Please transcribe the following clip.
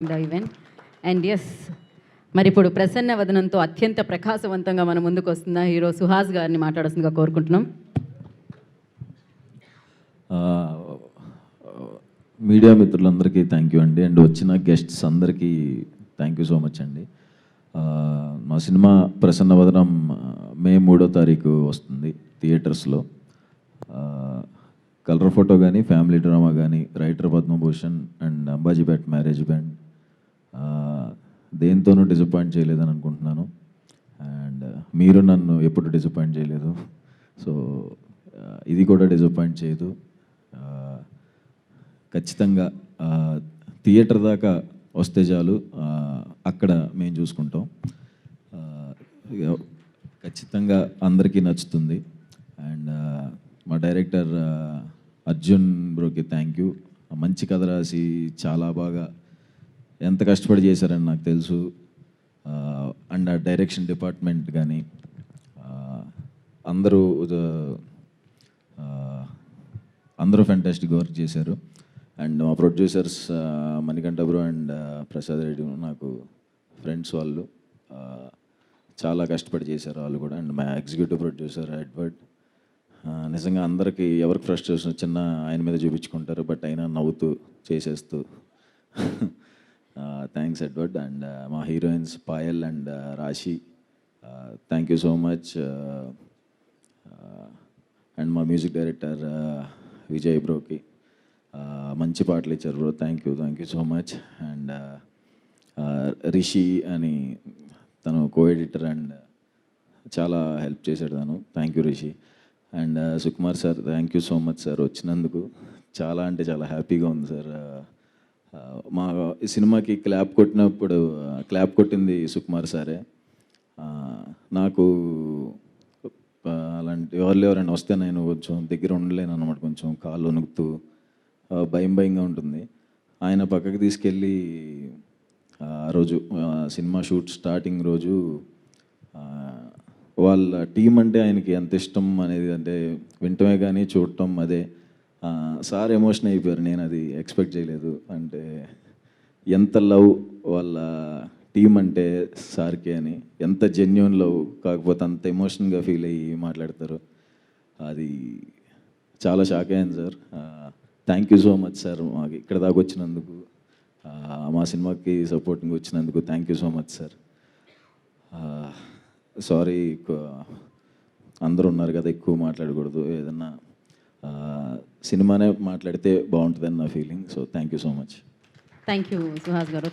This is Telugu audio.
ద ఈవెంట్ అండ్ ఎస్ మరి ఇప్పుడు ప్రసన్న వదనంతో అత్యంత ప్రకాశవంతంగా మన ముందుకు వస్తున్న హీరో సుహాస్ గారిని మాట్లాడాల్సిందిగా కోరుకుంటున్నాం. మీడియా మిత్రులందరికీ థ్యాంక్ యూ అండి, అండ్ వచ్చిన గెస్ట్స్ అందరికీ థ్యాంక్ యూ సో మచ్ అండి. మా సినిమా ప్రసన్న వదనం మే 3వ తారీఖు వస్తుంది థియేటర్స్లో. కలర్ ఫోటో కానీ, ఫ్యామిలీ డ్రామా కానీ, writer Padmabhushan and Ambajipet marriage band దేంతోనూ డిసప్పాయింట్ చేయలేదని అనుకుంటున్నాను. అండ్ మీరు నన్ను ఎప్పుడు డిసప్పాయింట్ చేయలేదు, సో ఇది కూడా డిసప్పాయింట్ చేయదు. ఖచ్చితంగా థియేటర్ దాకా వస్తే చాలు, అక్కడ మేము చూసుకుంటాం. ఖచ్చితంగా అందరికీ నచ్చుతుంది. అండ్ మా డైరెక్టర్ అర్జున్ బ్రోకి థ్యాంక్ యూ. మంచి కథ రాసి చాలా బాగా ఎంత కష్టపడి చేశారని నాకు తెలుసు. అండ్ ఆ డైరెక్షన్ డిపార్ట్మెంట్ కానీ అందరూ ఫ్యాంటాస్టిక్ వర్క్ చేశారు. అండ్ మా producers Manikanta bro and Prasad Reddy నాకు ఫ్రెండ్స్, వాళ్ళు చాలా కష్టపడి చేశారు వాళ్ళు కూడా. అండ్ మా ఎగ్జిక్యూటివ్ ప్రొడ్యూసర్ ఎడ్వర్డ్, నిజంగా అందరికీ ఎవరికి ఫ్రస్ట్రేషన్ వచ్చినా ఆయన మీద చూపించుకుంటారు, బట్ అయినా నవ్వుతూ చేసేస్తూ థ్యాంక్స్ ఎడ్వర్డ్. అండ్ మా హీరోయిన్స్ పాయల్ అండ్ రాశి, thank you so much. And మా మ్యూజిక్ డైరెక్టర్ విజయ్ బ్రోకి మంచి పాటలు ఇచ్చారు bro, thank you so much. And Rishi అని తను కో ఎడిటర్ అండ్ చాలా హెల్ప్ చేశాడు తను, thank you Rishi. And Sukumar sir, thank you so much sir వచ్చినందుకు. చాలా అంటే చాలా హ్యాపీగా ఉంది సార్. మా సినిమాకి క్లాప్ కొట్టింది సుకుమార్ సారే. నాకు అలాంటి ఎవరైనా వస్తే నేను కొంచెం దగ్గర ఉండలేను అన్నమాట, కొంచెం కాళ్ళు వణుకుతూ భయంగా ఉంటుంది. ఆయన పక్కకి తీసుకెళ్ళి ఆ రోజు సినిమా షూట్ స్టార్టింగ్ రోజు వాళ్ళ టీం అంటే ఆయనకి ఎంత ఇష్టం అనేది, అంటే వింటమే కానీ చూడటం అదే. సార్ ఎమోషన్ అయిపోయారు, నేను అది ఎక్స్పెక్ట్ చేయలేదు. అంటే ఎంత లవ్ వాళ్ళ టీం అంటే సార్కి అని, ఎంత జెన్యూన్ లవ్, కాకపోతే అంత ఎమోషన్గా ఫీల్ అయ్యి మాట్లాడతారు. అది చాలా షాక్ అయ్యాను sir. Thank you so much sir, మాకు ఇక్కడ దాకా వచ్చినందుకు, మా సినిమాకి సపోర్టింగ్ వచ్చినందుకు thank you so much sir. Sorry, అందరూ ఉన్నారు కదా, ఎక్కువ మాట్లాడకూడదు, ఏదన్నా సినిమానే మాట్లాడితే బాగుంటుందని నా feeling. So thank you so much. Thank you Suhas గారు.